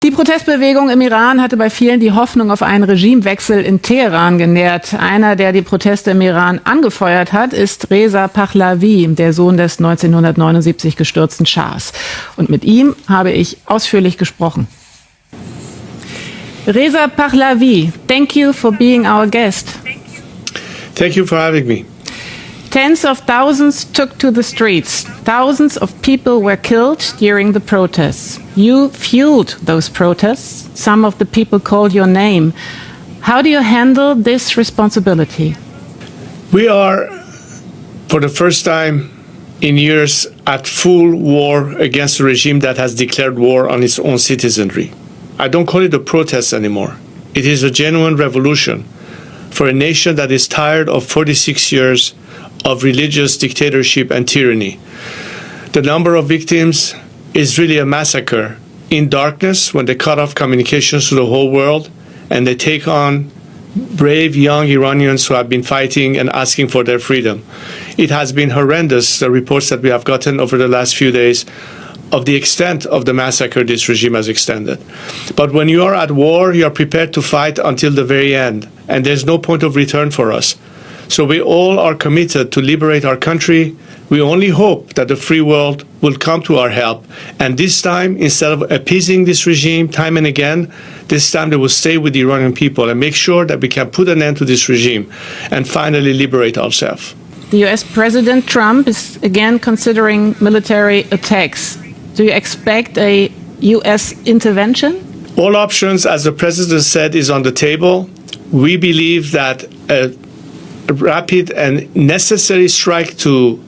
Die Protestbewegung im Iran hatte bei vielen die Hoffnung auf einen Regimewechsel in Teheran genährt. Einer, der die Proteste im Iran angefeuert hat, ist Reza Pahlavi, der Sohn des 1979 gestürzten Schahs. Und mit ihm habe ich ausführlich gesprochen. Reza Pahlavi, thank you for being our guest. Thank you for having me. Tens of thousands took to the streets. Thousands of people were killed during the protests. You fueled those protests. Some of the people called your name. How do you handle this responsibility? We are, for the first time in years, at full war against a regime that has declared war on its own citizenry. I don't call it a protest anymore. It is a genuine revolution for a nation that is tired of 46 years of religious dictatorship and tyranny. The number of victims is really a massacre in darkness when they cut off communications to the whole world and they take on brave young Iranians who have been fighting and asking for their freedom. It has been horrendous, the reports that we have gotten over the last few days of the extent of the massacre this regime has extended. But when you are at war, you are prepared to fight until the very end, and there's no point of return for us. So we all are committed to liberate our country. We only hope that the free world will come to our help. And this time, instead of appeasing this regime time and again, this time they will stay with the Iranian people and make sure that we can put an end to this regime and finally liberate ourselves. The US President Trump is again considering military attacks. Do you expect a US intervention? All options, as the President said, is on the table. We believe that a rapid and necessary strike to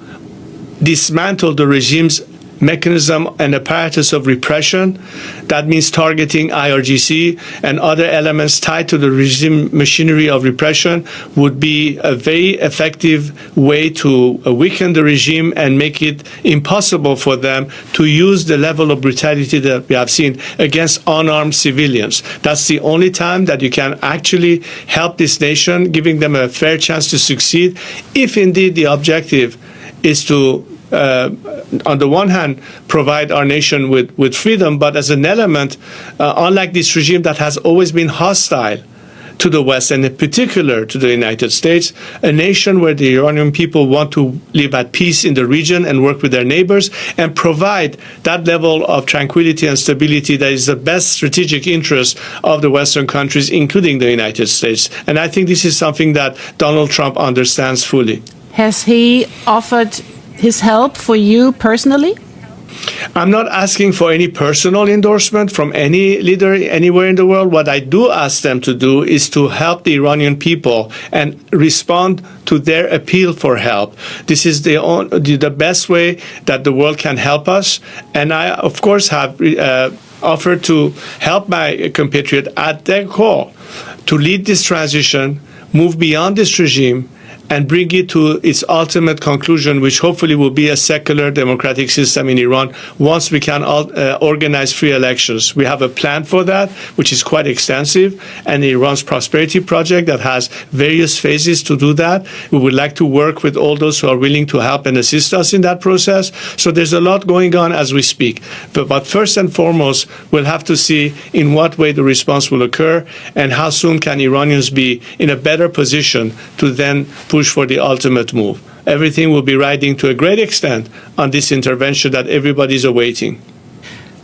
dismantle the regime's mechanism and apparatus of repression. That means targeting IRGC and other elements tied to the regime machinery of repression would be a very effective way to weaken the regime and make it impossible for them to use the level of brutality that we have seen against unarmed civilians. That's the only time that you can actually help this nation, giving them a fair chance to succeed, if indeed the objective is to on the one hand, provide our nation with freedom, but as an element, unlike this regime that has always been hostile to the West, and in particular to the United States, a nation where the Iranian people want to live at peace in the region and work with their neighbors and provide that level of tranquility and stability that is the best strategic interest of the Western countries, including the United States. And I think this is something that Donald Trump understands fully. Has he offered his help for you personally? I'm not asking for any personal endorsement from any leader anywhere in the world. What I do ask them to do is to help the Iranian people and respond to their appeal for help. This is the best way that the world can help us. And I, of course, have offered to help my compatriot at their call to lead this transition, move beyond this regime, and bring it to its ultimate conclusion, which hopefully will be a secular democratic system in Iran once we can organize free elections. We have a plan for that, which is quite extensive, and Iran's Prosperity Project that has various phases to do that. We would like to work with all those who are willing to help and assist us in that process. So there's a lot going on as we speak. But first and foremost, we'll have to see in what way the response will occur and how soon can Iranians be in a better position to then push for the ultimate move. Everything will be riding to a great extent on this intervention that everybody is awaiting.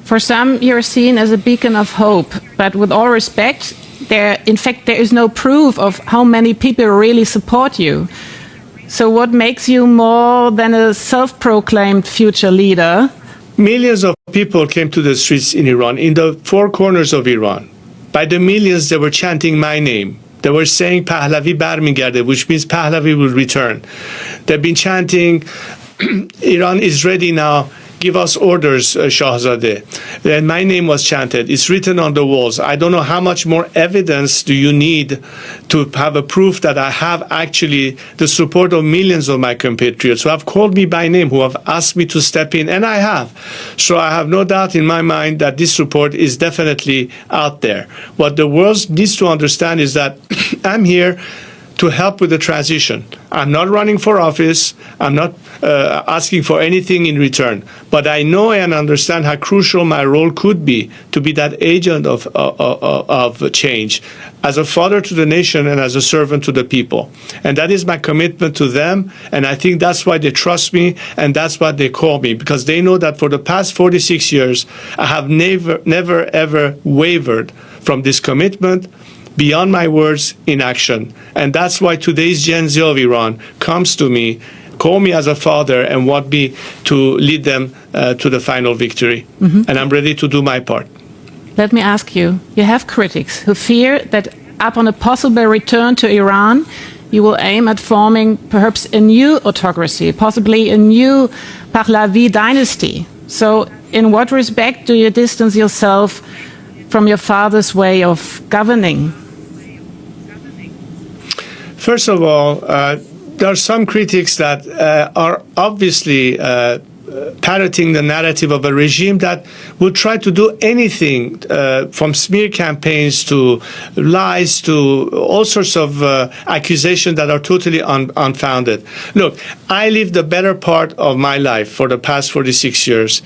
For some, you're seen as a beacon of hope, but with all respect, there is no proof of how many people really support you. So what makes you more than a self-proclaimed future leader? Millions of people came to the streets in Iran, in the four corners of Iran. By the millions, they were chanting my name. They were saying Pahlavi barmigarde, which means Pahlavi will return. They've been chanting, Iran is ready now, give us orders, Shahzadeh. And my name was chanted. It's written on the walls. I don't know how much more evidence do you need to have a proof that I have actually the support of millions of my compatriots who have called me by name, who have asked me to step in, and I have. So I have no doubt in my mind that this support is definitely out there. What the world needs to understand is that I'm here to help with the transition. I'm not running for office. I'm not asking for anything in return. But I know and understand how crucial my role could be to be that agent of change as a father to the nation and as a servant to the people. And that is my commitment to them. And I think that's why they trust me and that's why they call me, because they know that for the past 46 years, I have never, ever wavered from this commitment, beyond my words, in action. And that's why today's Gen Z of Iran comes to me, call me as a father, and want me to lead them to the final victory. And I'm ready to do my part. Let me ask you, you have critics who fear that upon a possible return to Iran, you will aim at forming perhaps a new autocracy, possibly a new Pahlavi dynasty. So in what respect do you distance yourself from your father's way of governing? First of all, there are some critics that are obviously parroting the narrative of a regime that will try to do anything from smear campaigns to lies to all sorts of accusations that are totally unfounded. Look, I lived the better part of my life for the past 46 years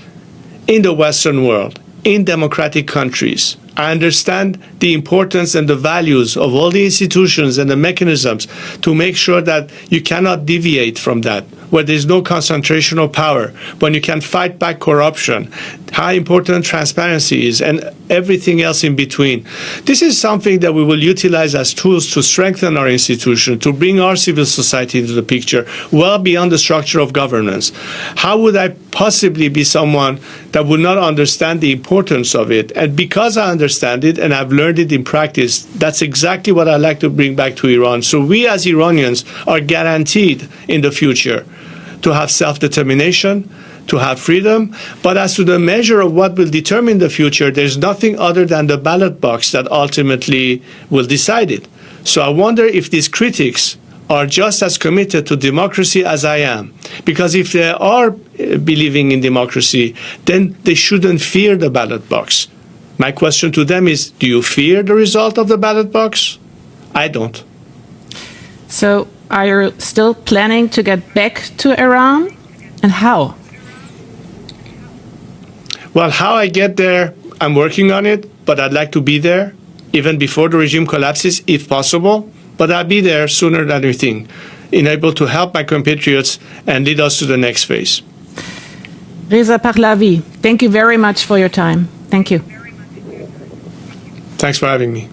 in the Western world, in democratic countries. I understand the importance and the values of all the institutions and the mechanisms to make sure that you cannot deviate from that, where there's no concentration of power, when you can fight back corruption, how important transparency is, and everything else in between. This is something that we will utilize as tools to strengthen our institution, to bring our civil society into the picture, well beyond the structure of governance. How would I possibly be someone that would not understand the importance of it? And because I understand it and I've learned it in practice, that's exactly what I'd like to bring back to Iran. So we as Iranians are guaranteed in the future to have self-determination, to have freedom. But as to the measure of what will determine the future, there's nothing other than the ballot box that ultimately will decide it. So I wonder if these critics are just as committed to democracy as I am. Because if they are believing in democracy, then they shouldn't fear the ballot box. My question to them is, do you fear the result of the ballot box? I don't. So are you still planning to get back to Iran? And how? Well, how I get there, I'm working on it, but I'd like to be there even before the regime collapses, if possible. But I'll be there sooner than we think, able to help my compatriots and lead us to the next phase. Reza Pahlavi, thank you very much for your time. Thank you. Thanks for having me.